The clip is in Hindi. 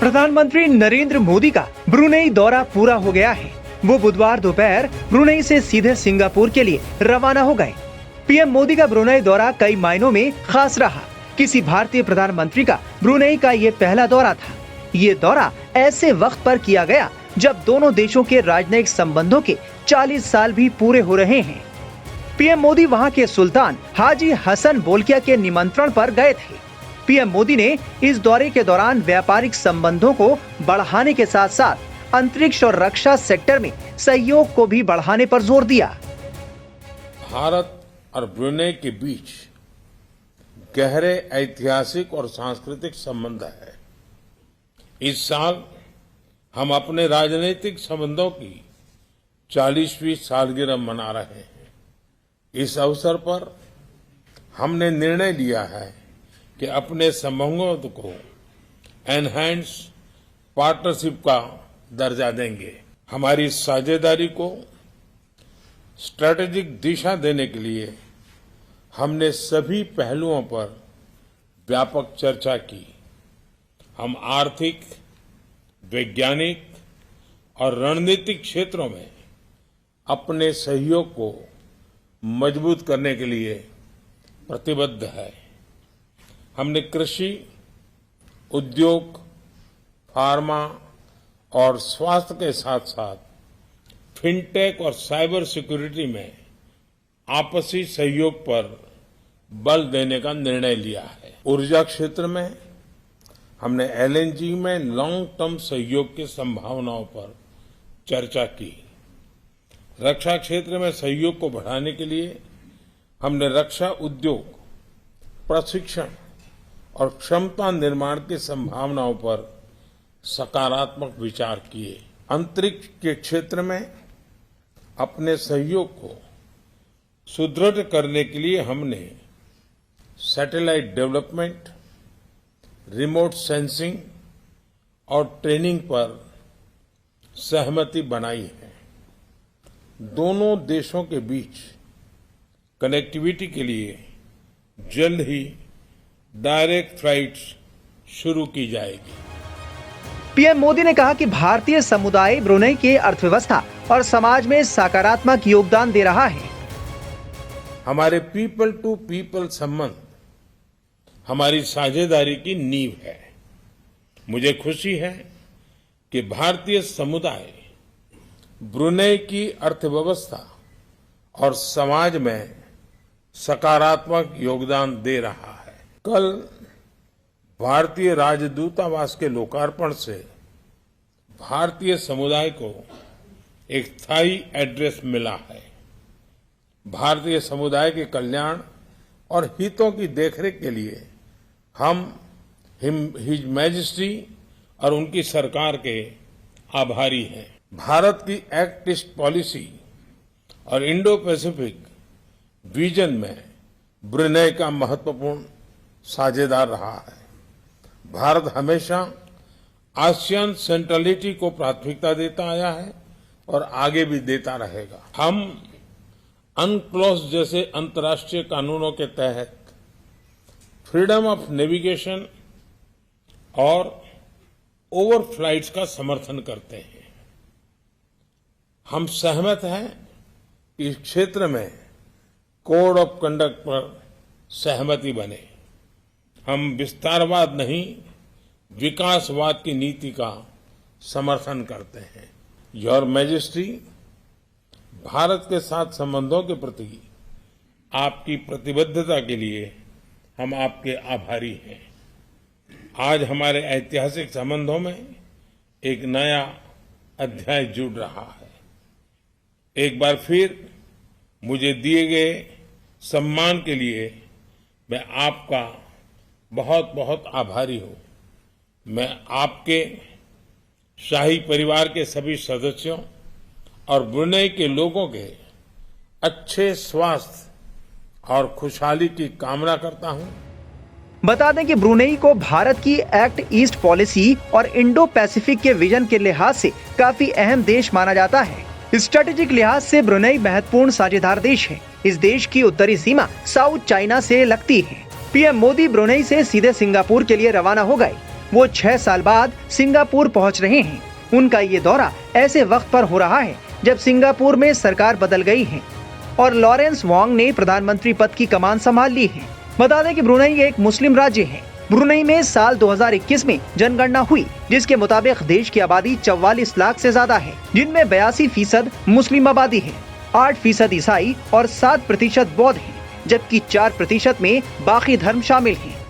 प्रधानमंत्री नरेंद्र मोदी का ब्रुनेई दौरा पूरा हो गया है। वो बुधवार दोपहर ब्रुनेई से सीधे सिंगापुर के लिए रवाना हो गए। पीएम मोदी का ब्रुनेई दौरा कई मायनों में खास रहा। किसी भारतीय प्रधानमंत्री का ब्रुनेई का ये पहला दौरा था। ये दौरा ऐसे वक्त पर किया गया जब दोनों देशों के राजनयिक संबंधों के 40 साल भी पूरे हो रहे हैं। पीएम मोदी वहां के सुल्तान हाजी हसन बोल्किया के निमंत्रण पर गए थे। पीएम मोदी ने इस दौरे के दौरान व्यापारिक संबंधों को बढ़ाने के साथ साथ अंतरिक्ष और रक्षा सेक्टर में सहयोग को भी बढ़ाने पर जोर दिया। भारत और ब्रुनेई के बीच गहरे ऐतिहासिक और सांस्कृतिक संबंध है। इस साल हम अपने राजनीतिक संबंधों की 40वीं सालगिरह मना रहे हैं। इस अवसर पर हमने निर्णय लिया है कि अपने संबंधों को एनहांस पार्टनरशिप का दर्जा देंगे। हमारी साझेदारी को स्ट्रैटेजिक दिशा देने के लिए हमने सभी पहलुओं पर व्यापक चर्चा की। हम आर्थिक, वैज्ञानिक और रणनीतिक क्षेत्रों में अपने सहयोग को मजबूत करने के लिए प्रतिबद्ध है। हमने कृषि, उद्योग, फार्मा और स्वास्थ्य के साथ साथ फिनटेक और साइबर सिक्योरिटी में आपसी सहयोग पर बल देने का निर्णय लिया है। ऊर्जा क्षेत्र में हमने एलएनजी में लॉन्ग टर्म सहयोग की संभावनाओं पर चर्चा की। रक्षा क्षेत्र में सहयोग को बढ़ाने के लिए हमने रक्षा उद्योग, प्रशिक्षण और क्षमता निर्माण की संभावनाओं पर सकारात्मक विचार किए। अंतरिक्ष के क्षेत्र में अपने सहयोग को सुदृढ़ करने के लिए हमने सैटेलाइट डेवलपमेंट, रिमोट सेंसिंग और ट्रेनिंग पर सहमति बनाई है। दोनों देशों के बीच कनेक्टिविटी के लिए जल्द ही डायरेक्ट फ्लाइट्स शुरू की जाएगी। पीएम मोदी ने कहा कि भारतीय समुदाय ब्रुनेई के अर्थव्यवस्था और समाज में सकारात्मक योगदान दे रहा है। हमारे पीपल टू पीपल संबंध हमारी साझेदारी की नींव है। मुझे खुशी है कि भारतीय समुदाय ब्रुनेई की अर्थव्यवस्था और समाज में सकारात्मक योगदान दे रहा है। कल भारतीय राजदूतावास के लोकार्पण से भारतीय समुदाय को एक स्थायी एड्रेस मिला है। भारतीय समुदाय के कल्याण और हितों की देखरेख के लिए हम हिज मैजेस्टी और उनकी सरकार के आभारी हैं। भारत की एक्ट ईस्ट पॉलिसी और इंडो पैसिफिक विजन में ब्रुनेई का महत्वपूर्ण साझेदार रहा है। भारत हमेशा आसियान सेंट्रलिटी को प्राथमिकता देता आया है और आगे भी देता रहेगा। हम अनक्लोज जैसे अंतर्राष्ट्रीय कानूनों के तहत फ्रीडम ऑफ नेविगेशन और ओवरफ्लाइट्स का समर्थन करते हैं। हम सहमत हैं कि इस क्षेत्र में कोड ऑफ कंडक्ट पर सहमति बने। हम विस्तारवाद नहीं, विकासवाद की नीति का समर्थन करते हैं। योर मैजेस्टी, भारत के साथ संबंधों के प्रति आपकी प्रतिबद्धता के लिए हम आपके आभारी हैं। आज हमारे ऐतिहासिक संबंधों में एक नया अध्याय जुड़ रहा है। एक बार फिर मुझे दिए गए सम्मान के लिए मैं आपका बहुत बहुत आभारी हूं। मैं आपके शाही परिवार के सभी सदस्यों और ब्रुनेई के लोगों के अच्छे स्वास्थ्य और खुशहाली की कामना करता हूं। बता दें कि ब्रुनेई को भारत की एक्ट ईस्ट पॉलिसी और इंडो पैसिफिक के विजन के लिहाज से काफी अहम देश माना जाता है। स्ट्रेटेजिक लिहाज से ब्रुनेई महत्वपूर्ण साझेदार देश है। इस देश की उत्तरी सीमा साउथ चाइना से लगती है। पीएम मोदी ब्रुनेई से सीधे सिंगापुर के लिए रवाना हो गए। वो 6 साल बाद सिंगापुर पहुंच रहे हैं। उनका ये दौरा ऐसे वक्त पर हो रहा है जब सिंगापुर में सरकार बदल गई है और लॉरेंस वोंग ने प्रधानमंत्री पद की कमान संभाल ली है। बता दें कि ब्रुनेई एक मुस्लिम राज्य है। ब्रुनेई में साल 2021 में जनगणना हुई, जिसके मुताबिक देश की आबादी 44 लाख से ज्यादा है, जिनमें 82% मुस्लिम आबादी है, 8% ईसाई और 7% बौद्ध है, जबकि 4% में बाकी धर्म शामिल हैं।